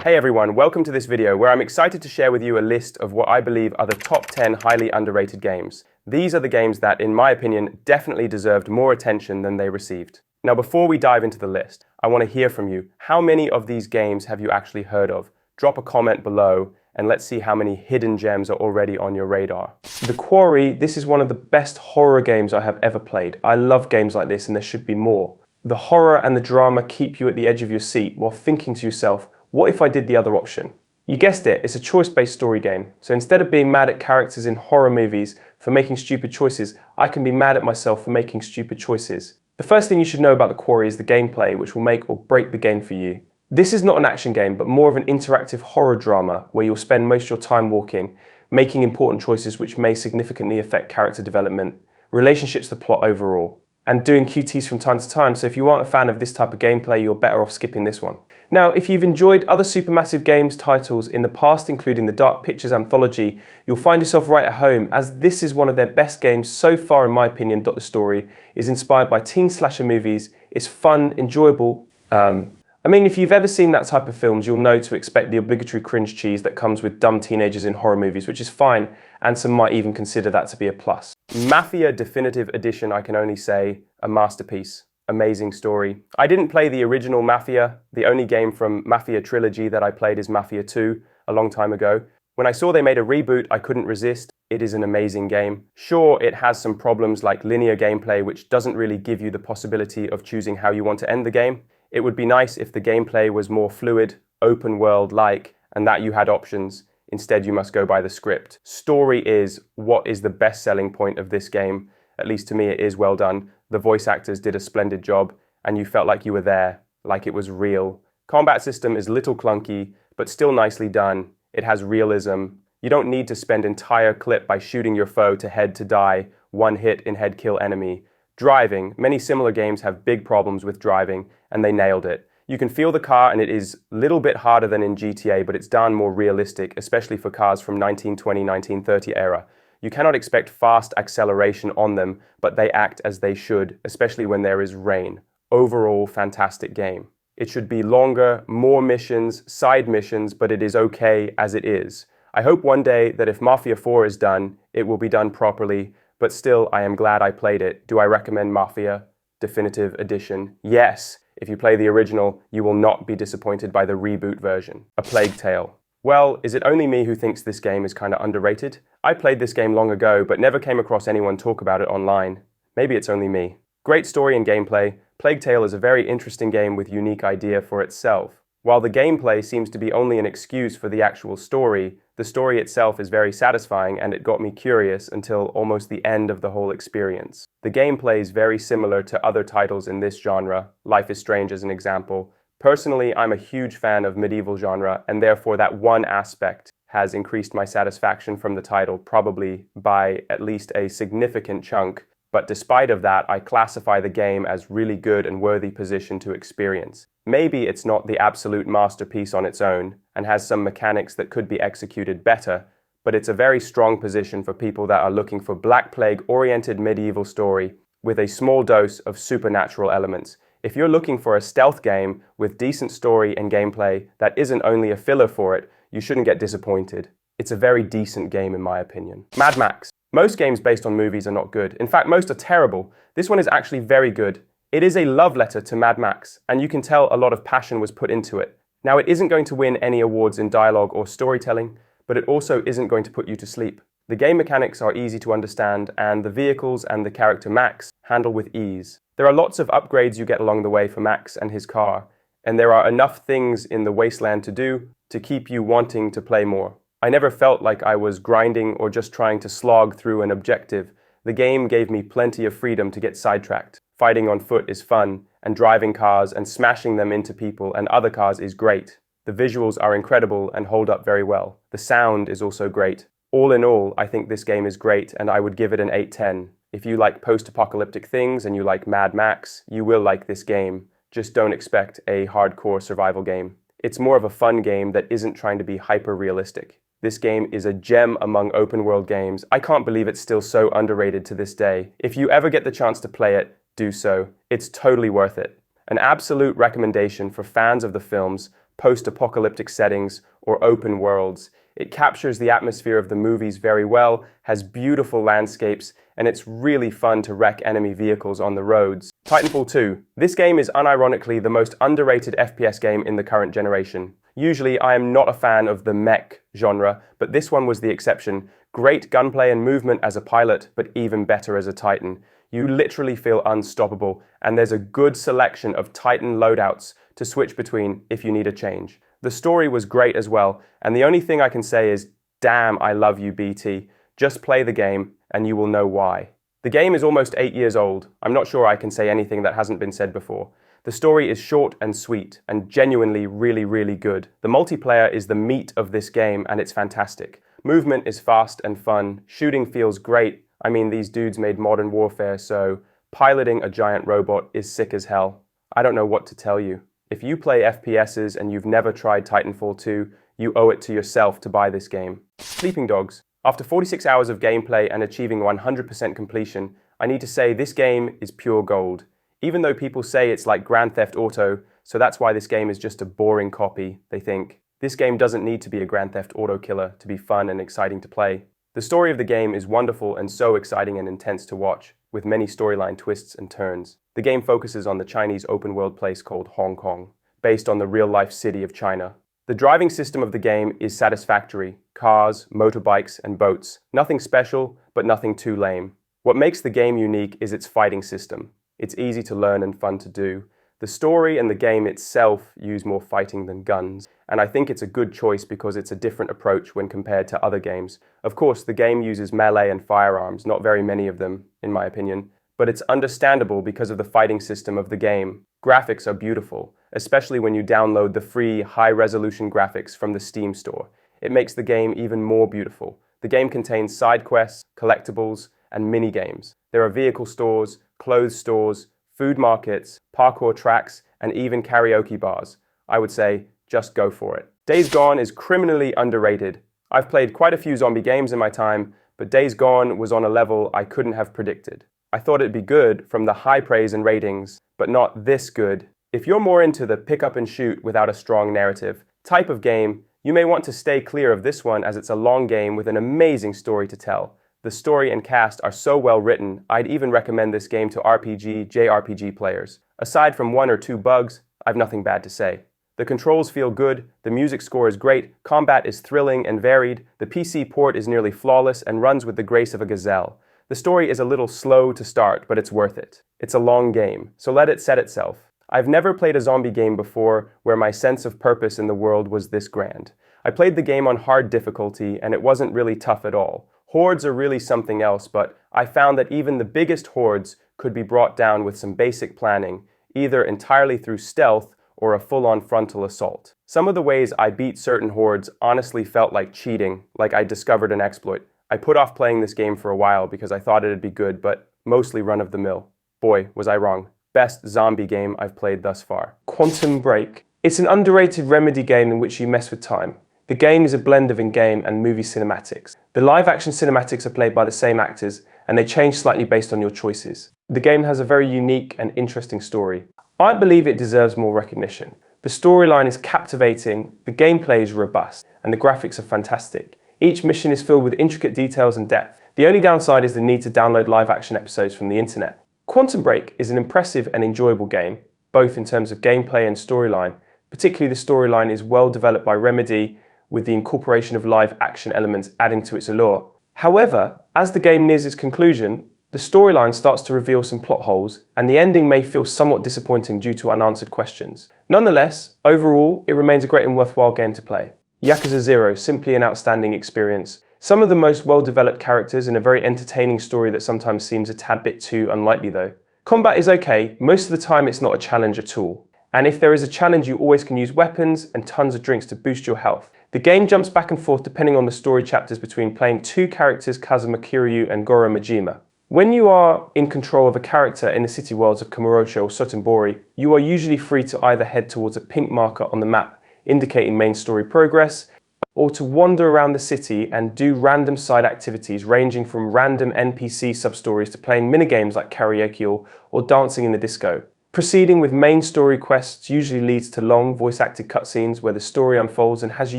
Hey everyone, welcome to this video where I'm excited to share with you a list of what I believe are the top 10 highly underrated games. These are the games that, in my opinion, definitely deserved more attention than they received. Now before we dive into the list, I want to hear from you. How many of these games have you actually heard of? Drop a comment below and let's see how many hidden gems are already on your radar. The Quarry, this is one of the best horror games I have ever played. I love games like this and there should be more. The horror and the drama keep you at the edge of your seat while thinking to yourself, what if I did the other option? You guessed it, it's a choice-based story game. So instead of being mad at characters in horror movies for making stupid choices, I can be mad at myself for making stupid choices. The first thing you should know about the Quarry is the gameplay, which will make or break the game for you. This is not an action game, but more of an interactive horror drama where you'll spend most of your time walking, making important choices which may significantly affect character development, relationships, the plot overall, and doing QTs from time to time. So if you aren't a fan of this type of gameplay, you're better off skipping this one. Now, if you've enjoyed other Supermassive Games titles in the past, including the Dark Pictures anthology, you'll find yourself right at home, as this is one of their best games so far in my opinion. The story is inspired by teen slasher movies, it's fun, enjoyable. If you've ever seen that type of films, you'll know to expect the obligatory cringe cheese that comes with dumb teenagers in horror movies, which is fine, and some might even consider that to be a plus. Mafia Definitive Edition, I can only say, a masterpiece. Amazing story. I didn't play the original Mafia. The only game from Mafia trilogy that I played is Mafia 2 a long time ago. When I saw they made a reboot, I couldn't resist. It is an amazing game. Sure, it has some problems like linear gameplay, which doesn't really give you the possibility of choosing how you want to end the game. It would be nice if the gameplay was more fluid, open world-like, and that you had options. Instead, you must go by the script. Story is what is the best selling point of this game. At least to me, it is well done. The voice actors did a splendid job, and you felt like you were there, like it was real. Combat system is a little clunky, but still nicely done. It has realism. You don't need to spend entire clip by shooting your foe to head to die, one hit in head kill enemy. Driving, many similar games have big problems with driving, and they nailed it. You can feel the car, and it is a little bit harder than in GTA, but it's done more realistic, especially for cars from 1920, 1930 era. You cannot expect fast acceleration on them, but they act as they should, especially when there is rain. Overall, fantastic game. It should be longer, more missions, side missions, but it is okay as it is. I hope one day that if Mafia 4 is done, it will be done properly, but still, I am glad I played it. Do I recommend Mafia Definitive Edition? Yes. If you play the original, you will not be disappointed by the reboot version. A Plague Tale. Well, is it only me who thinks this game is kind of underrated? I played this game long ago, but never came across anyone talk about it online. Maybe it's only me. Great story and gameplay. Plague Tale is a very interesting game with unique idea for itself. While the gameplay seems to be only an excuse for the actual story, the story itself is very satisfying and it got me curious until almost the end of the whole experience. The gameplay is very similar to other titles in this genre, Life is Strange as an example. Personally, I'm a huge fan of medieval genre, and therefore that one aspect has increased my satisfaction from the title, probably by at least a significant chunk. But despite of that, I classify the game as really good and worthy position to experience. Maybe it's not the absolute masterpiece on its own, and has some mechanics that could be executed better, but it's a very strong position for people that are looking for Black Plague-oriented medieval story with a small dose of supernatural elements. If you're looking for a stealth game with decent story and gameplay that isn't only a filler for it, you shouldn't get disappointed. It's a very decent game in my opinion. Mad Max. Most games based on movies are not good. In fact, most are terrible. This one is actually very good. It is a love letter to Mad Max, and you can tell a lot of passion was put into it. Now, it isn't going to win any awards in dialogue or storytelling, but it also isn't going to put you to sleep. The game mechanics are easy to understand, and the vehicles and the character Max handle with ease. There are lots of upgrades you get along the way for Max and his car, and there are enough things in the wasteland to do to keep you wanting to play more. I never felt like I was grinding or just trying to slog through an objective. The game gave me plenty of freedom to get sidetracked. Fighting on foot is fun, and driving cars and smashing them into people and other cars is great. The visuals are incredible and hold up very well. The sound is also great. All in all, I think this game is great, and I would give it an 8/10. If you like post-apocalyptic things and you like Mad Max, you will like this game. Just don't expect a hardcore survival game. It's more of a fun game that isn't trying to be hyper-realistic. This game is a gem among open-world games. I can't believe it's still so underrated to this day. If you ever get the chance to play it, do so. It's totally worth it. An absolute recommendation for fans of the films post-apocalyptic settings, or open worlds. It captures the atmosphere of the movies very well, has beautiful landscapes, and it's really fun to wreck enemy vehicles on the roads. Titanfall 2. This game is unironically the most underrated FPS game in the current generation. Usually, I am not a fan of the mech genre, but this one was the exception. Great gunplay and movement as a pilot, but even better as a Titan. You literally feel unstoppable, and there's a good selection of Titan loadouts to switch between if you need a change. The story was great as well, and the only thing I can say is, damn, I love you, BT. Just play the game, and you will know why. The game is almost 8 years old. I'm not sure I can say anything that hasn't been said before. The story is short and sweet, and genuinely really good. The multiplayer is the meat of this game, and it's fantastic. Movement is fast and fun. Shooting feels great. I mean, these dudes made Modern Warfare, so piloting a giant robot is sick as hell. I don't know what to tell you. If you play FPSs and you've never tried Titanfall 2, you owe it to yourself to buy this game. Sleeping Dogs. After 46 hours of gameplay and achieving 100% completion, I need to say this game is pure gold. Even though people say it's like Grand Theft Auto, so that's why this game is just a boring copy, they think. This game doesn't need to be a Grand Theft Auto killer to be fun and exciting to play. The story of the game is wonderful and so exciting and intense to watch, with many storyline twists and turns. The game focuses on the Chinese open-world place called Hong Kong, based on the real-life city of China. The driving system of the game is satisfactory. Cars, motorbikes, and boats. Nothing special, but nothing too lame. What makes the game unique is its fighting system. It's easy to learn and fun to do. The story and the game itself use more fighting than guns, and I think it's a good choice because it's a different approach when compared to other games. Of course, the game uses melee and firearms, not very many of them, in my opinion, but it's understandable because of the fighting system of the game. Graphics are beautiful, especially when you download the free high-resolution graphics from the Steam store. It makes the game even more beautiful. The game contains side quests, collectibles, and mini-games. There are vehicle stores, clothes stores, food markets, parkour tracks, and even karaoke bars. I would say, just go for it. Days Gone is criminally underrated. I've played quite a few zombie games in my time, but Days Gone was on a level I couldn't have predicted. I thought it'd be good from the high praise and ratings, but not this good. If you're more into the pick up and shoot without a strong narrative type of game, you may want to stay clear of this one as it's a long game with an amazing story to tell. The story and cast are so well written, I'd even recommend this game to RPG, JRPG players. Aside from 1 or 2 bugs, I've nothing bad to say. The controls feel good, the music score is great, combat is thrilling and varied, the PC port is nearly flawless and runs with the grace of a gazelle. The story is a little slow to start, but it's worth it. It's a long game, so let it set itself. I've never played a zombie game before where my sense of purpose in the world was this grand. I played the game on hard difficulty and it wasn't really tough at all. Hordes are really something else, but I found that even the biggest hordes could be brought down with some basic planning, either entirely through stealth or a full-on frontal assault. Some of the ways I beat certain hordes honestly felt like cheating, like I discovered an exploit. I put off playing this game for a while because I thought it'd be good, but mostly run-of-the-mill. Boy, was I wrong. Best zombie game I've played thus far. Quantum Break. It's an underrated Remedy game in which you mess with time. The game is a blend of in-game and movie cinematics. The live-action cinematics are played by the same actors, and they change slightly based on your choices. The game has a very unique and interesting story. I believe it deserves more recognition. The storyline is captivating, the gameplay is robust, and the graphics are fantastic. Each mission is filled with intricate details and depth. The only downside is the need to download live-action episodes from the internet. Quantum Break is an impressive and enjoyable game, both in terms of gameplay and storyline. Particularly the storyline is well developed by Remedy, with the incorporation of live action elements adding to its allure. However, as the game nears its conclusion, the storyline starts to reveal some plot holes, and the ending may feel somewhat disappointing due to unanswered questions. Nonetheless, overall, it remains a great and worthwhile game to play. Yakuza 0, simply an outstanding experience. Some of the most well-developed characters and a very entertaining story that sometimes seems a tad bit too unlikely though. Combat is okay, most of the time it's not a challenge at all. And if there is a challenge, you always can use weapons and tons of drinks to boost your health. The game jumps back and forth depending on the story chapters between playing 2 characters, Kazuma Kiryu and Goro Majima. When you are in control of a character in the city worlds of Kamurocho or Sotenbori, you are usually free to either head towards a pink marker on the map indicating main story progress, or to wander around the city and do random side activities ranging from random NPC sub-stories to playing minigames like karaoke or dancing in the disco. Proceeding with main story quests usually leads to long, voice-acted cutscenes where the story unfolds and has you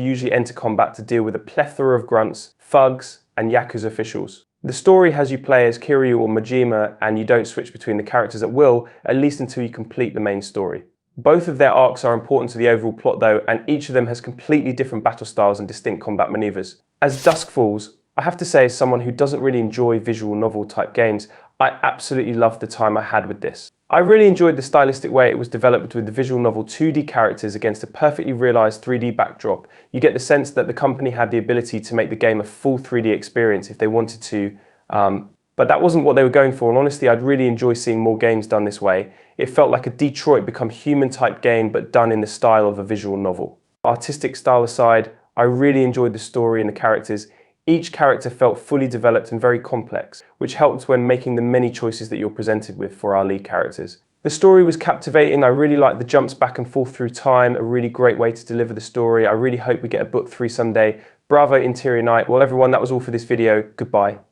usually enter combat to deal with a plethora of grunts, thugs, and Yakuza officials. The story has you play as Kiryu or Majima and you don't switch between the characters at will, at least until you complete the main story. Both of their arcs are important to the overall plot though, and each of them has completely different battle styles and distinct combat maneuvers. As Dusk Falls, I have to say, as someone who doesn't really enjoy visual novel type games, I absolutely loved the time I had with this. I really enjoyed the stylistic way it was developed with the visual novel 2D characters against a perfectly realised 3D backdrop. You get the sense that the company had the ability to make the game a full 3D experience if they wanted to, but that wasn't what they were going for, and honestly I'd really enjoy seeing more games done this way. It felt like a Detroit Become Human type game but done in the style of a visual novel. Artistic style aside, I really enjoyed the story and the characters. Each character felt fully developed and very complex, which helped when making the many choices that you're presented with for our lead characters. The story was captivating. I really liked the jumps back and forth through time, a really great way to deliver the story. I really hope we get a book 3 someday. Bravo Interior Night. Well everyone, that was all for this video. Goodbye.